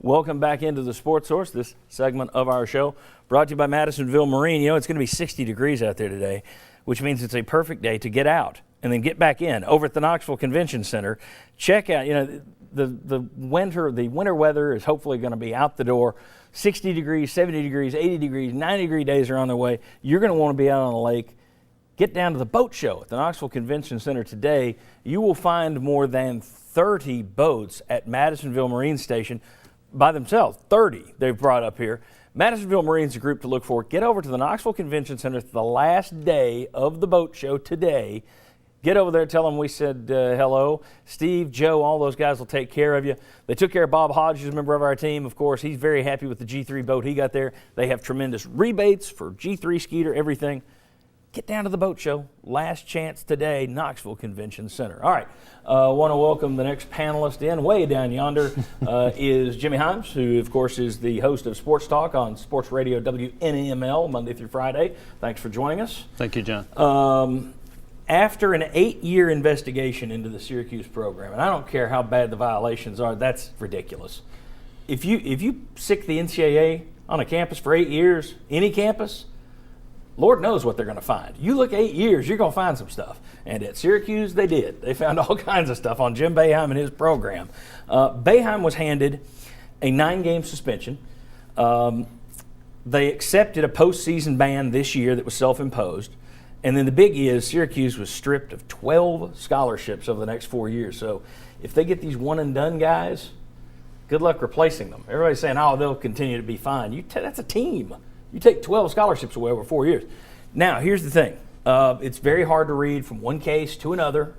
Welcome back into the Sports Source, this segment of our show, brought to you by Madisonville Marine. You know, it's going to be 60 degrees out there today, which means it's a perfect day to get out and then get back in. Over at the Knoxville Convention Center, check out, the winter weather is hopefully going to be out the door. 60 degrees, 70 degrees, 80 degrees, 90-degree days are on their way. You're going to want to be out on the lake. Get down to the boat show at the Knoxville Convention Center today. You will find more than 30 boats at Madisonville Marine Station by themselves. 30 they've brought up here. Madisonville Marine's a group to look for. Get over to the Knoxville Convention Center the last day of the boat show today. Get over there, tell them we said hello. Steve, Joe, all those guys will take care of you. They took care of Bob Hodges, a member of our team, of course. He's very happy with the G3 boat he got there. They have tremendous rebates for G3 Skeeter, everything. Get down to the boat show. Last chance today, Knoxville Convention Center. All right, want to welcome the next panelist in. Way down yonder is Jimmy Hyams, who, of course, is the host of Sports Talk on Sports Radio WNEML, Monday through Friday. Thanks for joining us. Thank you, John. After an 8-year investigation into the Syracuse program, and I don't care how bad the violations are, that's ridiculous. If you sick the NCAA on a campus for 8 years, any campus, Lord knows what they're going to find. You look 8 years, you're going to find some stuff. And at Syracuse, they did. They found all kinds of stuff on Jim Boeheim and his program. Boeheim was handed a 9-game suspension. They accepted a postseason ban this year that was self-imposed. And then the biggie is Syracuse was stripped of 12 scholarships over the next 4 years. So if they get these one-and-done guys, good luck replacing them. Everybody's saying, oh, they'll continue to be fine. That's a team. You take 12 scholarships away over 4 years. Now, here's the thing. It's very hard to read from one case to another.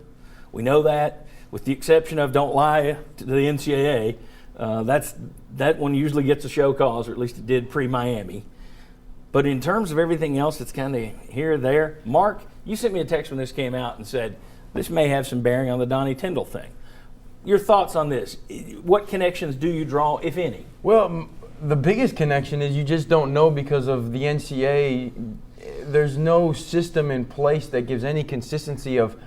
We know that, with the exception of don't lie to the NCAA. That one usually gets a show cause, or at least it did pre-Miami. But in terms of everything else, it's kind of here or there. Mark, you sent me a text when this came out and said, this may have some bearing on the Donnie Tyndall thing. Your thoughts on this? What connections do you draw, if any? Well, the biggest connection is you just don't know because of the NCAA. There's no system in place that gives any consistency of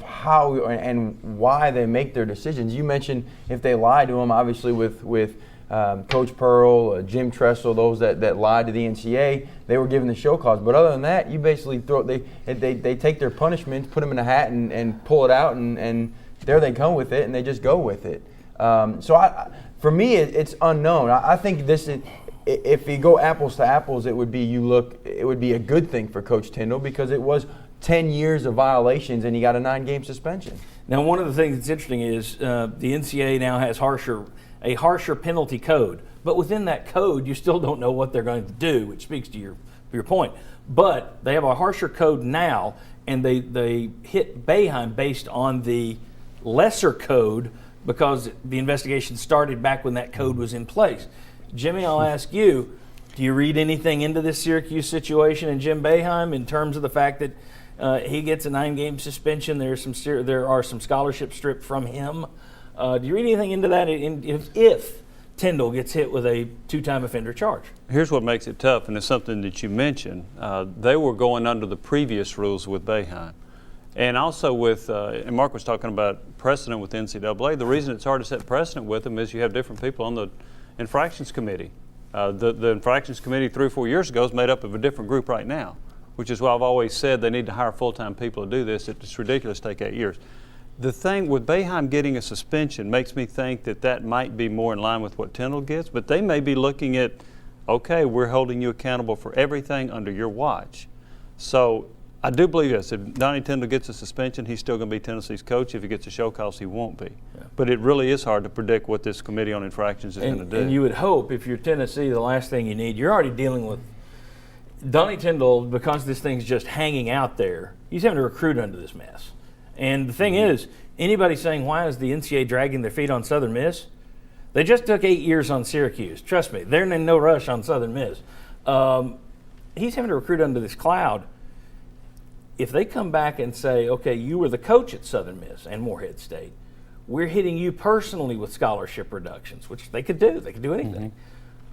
how and why they make their decisions. You mentioned if they lie to them, obviously with Coach Pearl, Jim Tressel, those that lied to the NCAA, they were given the show cause. But other than that, you basically they take their punishment, put them in a hat and pull it out, and there they come with it, and they just go with it. For me, it's unknown. I think if you go apples to apples, it would be a good thing for Coach Tyndall because it was 10 years of violations and he got a 9-game suspension. Now, one of the things that's interesting is the NCAA now has a harsher penalty code, but within that code, you still don't know what they're going to do, which speaks to your point. But they have a harsher code now, and they hit Boeheim based on the lesser code, because the investigation started back when that code was in place. Jimmy, I'll ask you, do you read anything into this Syracuse situation and Jim Boeheim in terms of the fact that he gets a 9-game suspension, there are some scholarships stripped from him? Do you read anything into that if Tyndall gets hit with a 2-time offender charge? Here's what makes it tough, and it's something that you mentioned. They were going under the previous rules with Boeheim. And also and Mark was talking about precedent with NCAA. The reason it's hard to set precedent with them is you have different people on the infractions committee. The infractions committee 3 or 4 years ago is made up of a different group right now, which is why I've always said they need to hire full-time people to do this. It's ridiculous to take 8 years. The thing with Boeheim getting a suspension makes me think that might be more in line with what Tyndall gets, but they may be looking at, okay, we're holding you accountable for everything under your watch. So I do believe this. If Donnie Tyndall gets a suspension, he's still going to be Tennessee's coach. If he gets a show cause, he won't be. Yeah. But it really is hard to predict what this Committee on Infractions is going to do. And you would hope, if you're Tennessee, the last thing you need, you're already dealing with Donnie Tyndall, because this thing's just hanging out there, he's having to recruit under this mess. And the thing is, anybody saying, why is the NCAA dragging their feet on Southern Miss? They just took 8 years on Syracuse. Trust me, they're in no rush on Southern Miss. He's having to recruit under this cloud. If they come back and say, okay, you were the coach at Southern Miss and Morehead State, we're hitting you personally with scholarship reductions, which they could do. They could do anything.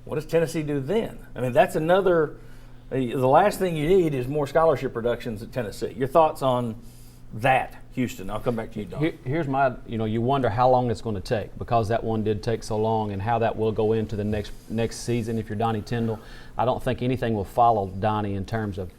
What does Tennessee do then? I mean, that's another – the last thing you need is more scholarship reductions at Tennessee. Your thoughts on that, Houston. I'll come back to you, Don. Here's my, you wonder how long it's going to take, because that one did take so long, and how that will go into the next season if you're Donnie Tyndall. I don't think anything will follow Donnie in terms of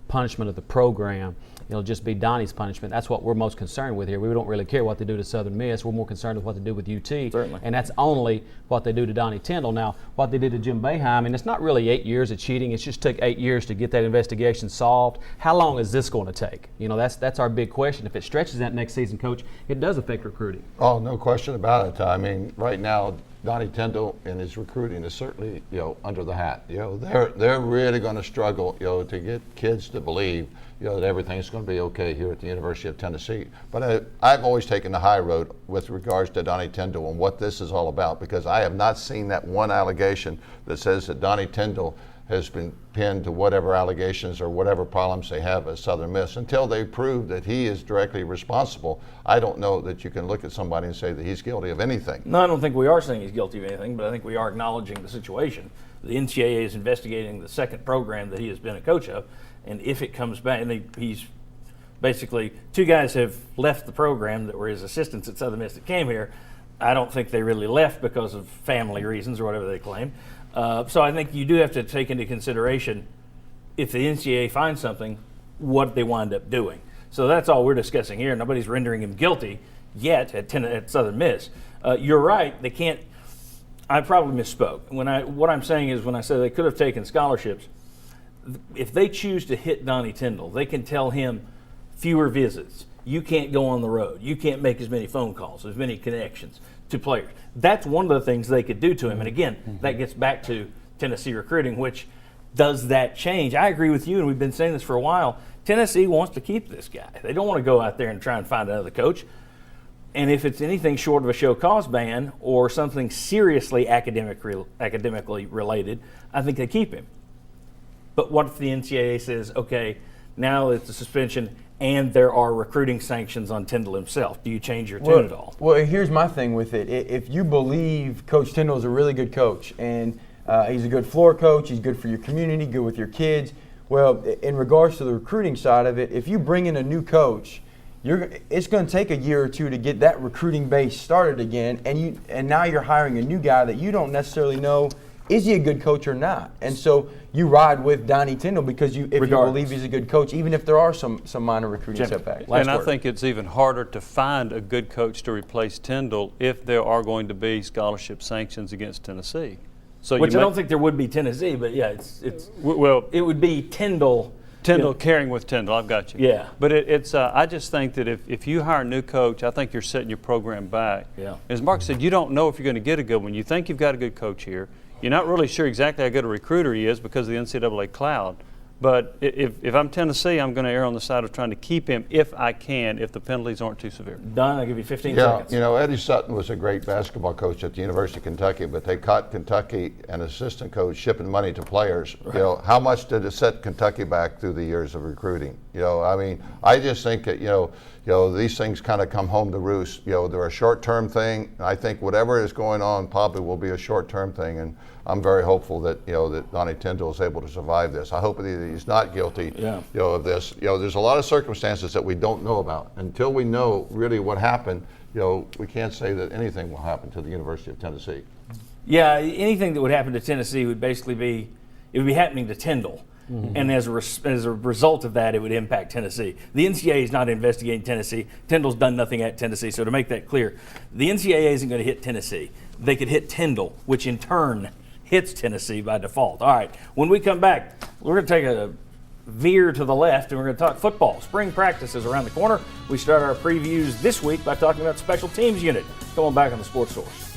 punishment of the program. It'll just be Donnie's punishment. That's what we're most concerned with here. We don't really care what they do to Southern Miss. We're more concerned with what they do with UT. Certainly. And that's only what they do to Donnie Tyndall. Now, what they did to Jim Boeheim, and it's not really 8 years of cheating. It's just took 8 years to get that investigation solved. How long is this going to take? That's our big question. If it stretches that next season, Coach, it does affect recruiting. Oh, no question about it. I mean, right now, Donnie Tyndall and his recruiting is certainly, under the hat. They're really going to struggle, to get kids to believe, that everything's going to be okay here at the University of Tennessee. But I've always taken the high road with regards to Donnie Tyndall and what this is all about, because I have not seen that one allegation that says that Donnie Tyndall has been pinned to whatever allegations or whatever problems they have at Southern Miss. Until they prove that he is directly responsible, I don't know that you can look at somebody and say that he's guilty of anything. No, I don't think we are saying he's guilty of anything, but I think we are acknowledging the situation. The NCAA is investigating the second program that he has been a coach of, and if it comes back, and he's basically, 2 guys have left the program that were his assistants at Southern Miss that came here. I don't think they really left because of family reasons or whatever they claim. So I think you do have to take into consideration, if the NCAA finds something, what they wind up doing. So that's all we're discussing here. Nobody's rendering him guilty yet at Southern Miss. You're right. They can't. I probably misspoke. What I'm saying is, when I said they could have taken scholarships, if they choose to hit Donnie Tyndall, they can tell him fewer visits. You can't go on the road. You can't make as many phone calls, as many connections to players. That's one of the things they could do to him. And again, that gets back to Tennessee recruiting, which does that change? I agree with you, and we've been saying this for a while. Tennessee wants to keep this guy. They don't want to go out there and try and find another coach. And if it's anything short of a show cause ban or something seriously academically related, I think they keep him. But what if the NCAA says, okay, now it's a suspension and there are recruiting sanctions on Tyndall himself? Do you change your tune at all? Well, here's my thing with it. If you believe Coach Tyndall is a really good coach, and he's a good floor coach, he's good for your community, good with your kids, well, in regards to the recruiting side of it, if you bring in a new coach, it's going to take a year or two to get that recruiting base started again, and now you're hiring a new guy that you don't necessarily know, is he a good coach or not? And so you ride with Donnie Tyndall because if you believe he's a good coach, even if there are some minor recruiting setbacks. And I think it's even harder to find a good coach to replace Tyndall if there are going to be scholarship sanctions against Tennessee. So Which I don't think there would be Tennessee, but yeah, it would be Tyndall. Carrying with Tyndall, I've got you. Yeah. But I just think that if you hire a new coach, I think you're setting your program back. Yeah. As Mark said, you don't know if you're going to get a good one. You think you've got a good coach here. You're not really sure exactly how good a recruiter he is because of the NCAA cloud. But if I'm Tennessee, I'm going to err on the side of trying to keep him if I can, if the penalties aren't too severe. Don, I'll give you 15 seconds. Eddie Sutton was a great basketball coach at the University of Kentucky, but they caught Kentucky, an assistant coach, shipping money to players. Right. How much did it set Kentucky back through the years of recruiting? I just think that, these things kind of come home to roost. They're a short-term thing. I think whatever is going on probably will be a short-term thing, and I'm very hopeful that that Donnie Tyndall is able to survive this. I hope that he's not guilty of this. There's a lot of circumstances that we don't know about. Until we know really what happened, we can't say that anything will happen to the University of Tennessee. Yeah, anything that would happen to Tennessee would basically be happening to Tyndall. Mm-hmm. And as a result of that, it would impact Tennessee. The NCAA is not investigating Tennessee. Tyndall's done nothing at Tennessee. So to make that clear, the NCAA isn't going to hit Tennessee. They could hit Tyndall, which in turn hits Tennessee by default. All right, when we come back, we're going to take a veer to the left and we're going to talk football. Spring practice is around the corner. We start our previews this week by talking about special teams unit. Come on back on the Sports Source.